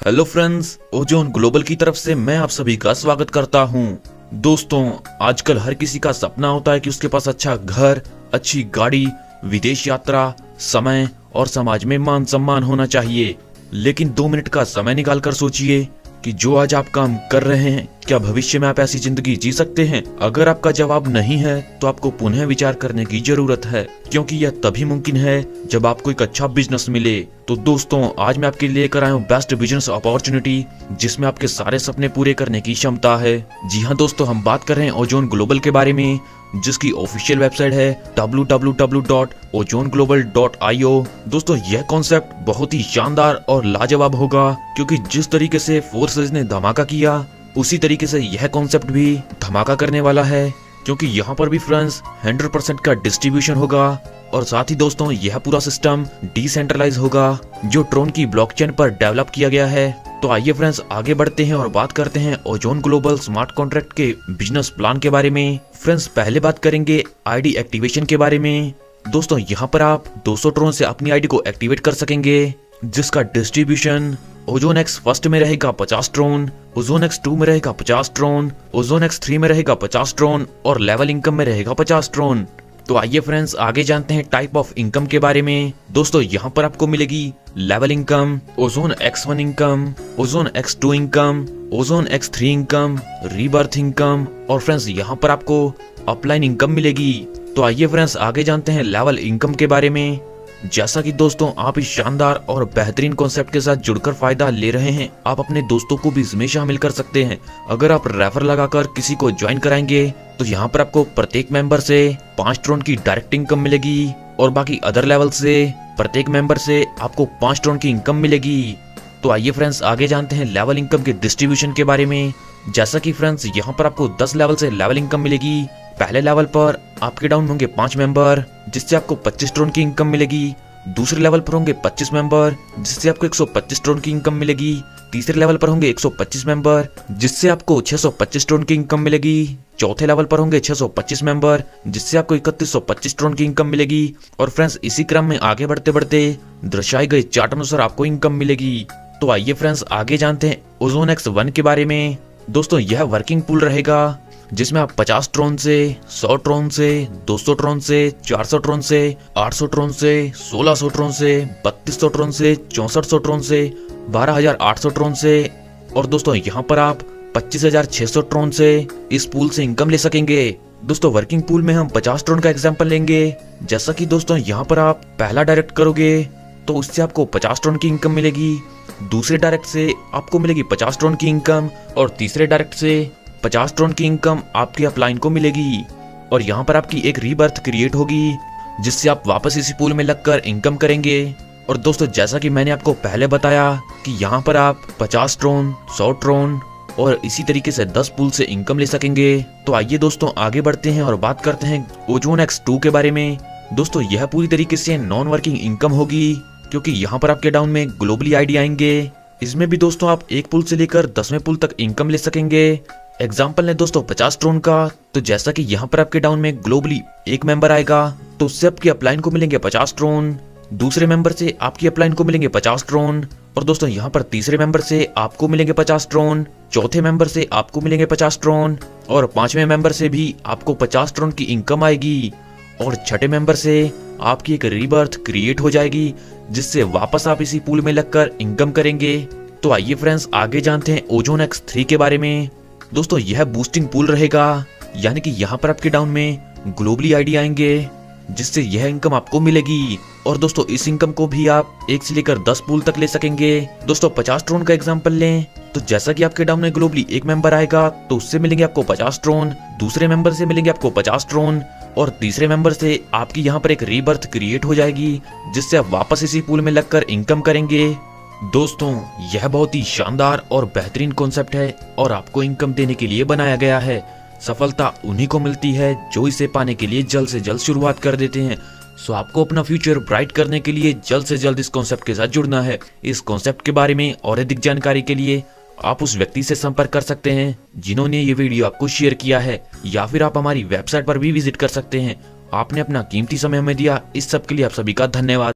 Hello friends, ozone global की तरफ से मैं आप सभी का स्वागत करता हूं। दोस्तों, आजकल हर किसी का सपना होता है कि उसके पास अच्छा घर, अच्छी गाड़ी, विदेश यात्रा, समय और समाज में मान सम्मान होना चाहिए। लेकिन 2 मिनट का समय निकालकर सोचिए कि जो आज आप काम कर रहे हैं, क्या भविष्य में आप ऐसी जिंदगी जी सकते हैं? अगर आपका जवाब नहीं है तो आपको पुनः विचार करने की जरूरत है, क्योंकि यह तभी मुमकिन है जब आपको एक अच्छा बिजनेस मिले। तो दोस्तों, आज मैं आपके लिए लेकर आया हूँ बेस्ट बिजनेस अपॉर्चुनिटी, जिसमें आपके सारे सपने पूरे करने की क्षमता है। जी हाँ दोस्तों, हम बात कर रहे हैं ओजोन ग्लोबल के बारे में, जिसकी ऑफिशियल वेबसाइट है www.ozonglobal.io। दोस्तों, यह कॉन्सेप्ट बहुत ही शानदार और लाजवाब होगा, क्योंकि जिस तरीके से फोर्सेस ने धमाका किया, उसी तरीके से यह कॉन्सेप्ट भी धमाका करने वाला है, क्योंकि यहाँ पर भी फ्रेंड्स 100% का डिस्ट्रीब्यूशन होगा। और साथ ही दोस्तों, यह पूरा सिस्टम डिसेंट्रलाइज होगा, जो ट्रोन की ब्लॉकचेन पर डेवलप किया गया है। तो आइए फ्रेंड्स, आगे बढ़ते हैं और बात करते हैं ओजोन ग्लोबल स्मार्ट कॉन्ट्रैक्ट के बिजनेस प्लान के बारे में। फ्रेंड्स, पहले बात करेंगे आईडी एक्टिवेशन के बारे में। दोस्तों, यहाँ पर आप 200 ट्रोन से अपनी आईडी को एक्टिवेट कर सकेंगे, जिसका डिस्ट्रीब्यूशन ओजोन एक्स फर्स्ट में रहेगा 50 ट्रोन, ओजोन एक्स 2 में रहेगा 50 ट्रोन, ओजोन एक्स 3 में रहेगा 50 ट्रोन और लेवल इनकम में रहेगा 50 ट्रोन। तो आइए फ्रेंड्स, आगे जानते हैं टाइप ऑफ इनकम के बारे में। दोस्तों, यहाँ पर आपको मिलेगी level income, ozone X1 income, ozone X2 income, ozone X3 income, rebirth income और फ्रेंड्स यहाँ पर आपको अपलाइन इनकम मिलेगी। तो आइए फ्रेंड्स, आगे जानते हैं लेवल इनकम के बारे में। जैसा कि दोस्तों, आप इस शानदार और बेहतरीन कॉन्सेप्ट के साथ जुड़कर फायदा ले रहे हैं, आप अपने दोस्तों को भी इसमें शामिल कर सकते हैं। अगर आप रेफर लगाकर किसी को ज्वाइन कराएंगे तो यहाँ पर आपको प्रत्येक मेंबर से 5 ट्रोन की डायरेक्ट इनकम मिलेगी और बाकी अदर लेवल से प्रत्येक मेंबर से आपको 5 ट्रोन की इनकम मिलेगी। तो आइए फ्रेंड्स, आगे जानते हैं लेवल इनकम के डिस्ट्रीब्यूशन के बारे में। जैसा कि फ्रेंड्स, यहाँ पर आपको 10 लेवल से लेवल इनकम मिलेगी। पहले लेवल पर आपके डाउन होंगे 5 मेंबर, जिससे आपको 25 ट्रोन की इनकम मिलेगी। दूसरे लेवल पर होंगे 25 मेंबर, जिससे आपको 125 ट्रोन की इनकम मिलेगी। तीसरे लेवल पर होंगे 125 मेंबर, जिससे आपको 625 ट्रोन की इनकम मिलेगी। चौथे लेवल पर होंगे 625 मेंबर, जिससे आपको 3125 ट्रोन की इनकम मिलेगी। और फ्रेंड्स, इसी क्रम में आगे बढ़ते बढ़ते दर्शाए गए चार्ट अनुसार आपको इनकम मिलेगी। तो आइए फ्रेंड्स, आगे जानते हैं ओजोन X1 के बारे में। दोस्तों, यह वर्किंग पूल रहेगा, जिसमें आप 50 ट्रोन से, 100 ट्रोन से, 200 ट्रोन से, 400 ट्रोन से, 800 ट्रोन से, 1600 ट्रोन से, 3200 ट्रोन से, 6400 ट्रोन से, 12800 ट्रोन से और दोस्तों यहाँ पर आप 25600 ट्रोन से इस पूल से इनकम ले सकेंगे। दोस्तों, वर्किंग पूल में हम 50 ट्रोन का एग्जांपल लेंगे। जैसा कि दोस्तों, यहाँ पर आप पहला डायरेक्ट करोगे तो उससे आपको 50 ट्रोन की इनकम मिलेगी। दूसरे डायरेक्ट से आपको मिलेगी 50 ट्रोन की इनकम और तीसरे डायरेक्ट से 50 ट्रोन की इनकम आपकी अपलाइन को मिलेगी। और यहाँ पर आपकी एक रीबर्थ क्रिएट होगी, जिससे आप वापस इसी पूल में लगकर इनकम करेंगे। और दोस्तों, जैसा कि मैंने आपको पहले बताया कि यहाँ पर आप 50 ट्रोन, 100 ट्रोन और इसी तरीके से 10 पूल से इनकम ले सकेंगे। तो आइए दोस्तों, आगे बढ़ते हैं और बात करते हैं ओजोन X2 के बारे में। दोस्तों, यह पूरी तरीके से नॉन वर्किंग इनकम होगी, क्योंकि यहाँ पर आपके डाउन में ग्लोबली आईडी आएंगे। इसमें भी दोस्तों आप 1 पूल से लेकर 10वें पूल तक इनकम ले सकेंगे। एग्जाम्पल है दोस्तों 50 ट्रोन का, तो जैसा कि यहाँ पर आपके डाउन में ग्लोबली एक मेंबर आएगा, तो उससे आपकी अपलाइन को मिलेंगे 50 ट्रोन। दूसरे मेंबर से आपकी अपलाइन को मिलेंगे 50 ट्रोन और दोस्तों यहाँ पर तीसरे मेंबर से आपको मिलेंगे 50 ट्रोन, चौथे मेंबर से आपको मिलेंगे 50 ट्रोन और 5वें मेंबर से भी आपको 50 ट्रोन की इनकम आएगी। और छठे मेंबर से आपकी एक रीबर्थ क्रिएट हो जाएगी, जिससे वापस आप इसी पूल में लगकर इनकम करेंगे। तो आइए फ्रेंड्स, आगे जानते हैं ओजोन X3 के बारे में। दोस्तों, यह बूस्टिंग पूल रहेगा, यानी कि यहाँ पर आपके डाउन में ग्लोबली आईडी आएंगे, जिससे यह इनकम आपको मिलेगी। और दोस्तों, इस इनकम को भी आप 1 से लेकर 10 पूल तक ले सकेंगे। दोस्तों, 50 ट्रोन का एग्जांपल लें, तो जैसा कि आपके डाउन में ग्लोबली एक मेंबर आएगा, तो उससे मिलेंगे आपको 50 ट्रोन, दूसरे मेंबर से मिलेंगे आपको 50 ट्रोन और तीसरे मेंबर से आपकी यहाँ पर एक रीबर्थ क्रिएट हो जाएगी, जिससे आप वापस इसी पूल में लगकर इनकम करेंगे। दोस्तों, यह बहुत ही शानदार और बेहतरीन कॉन्सेप्ट है और आपको इनकम देने के लिए बनाया गया है। सफलता उन्हीं को मिलती है जो इसे पाने के लिए जल्द से जल्द शुरुआत कर देते हैं। सो आपको अपना फ्यूचर ब्राइट करने के लिए जल्द से जल्द इस कॉन्सेप्ट के साथ जुड़ना है। इस कॉन्सेप्ट के बारे में और अधिक जानकारी के लिए आप उस व्यक्ति से संपर्क कर सकते हैं जिन्होंने ये वीडियो आपको शेयर किया है, या फिर आप हमारी वेबसाइट पर भी विजिट कर सकते हैं। आपने अपना कीमती समय हमें दिया, इस सब के लिए आप सभी का धन्यवाद।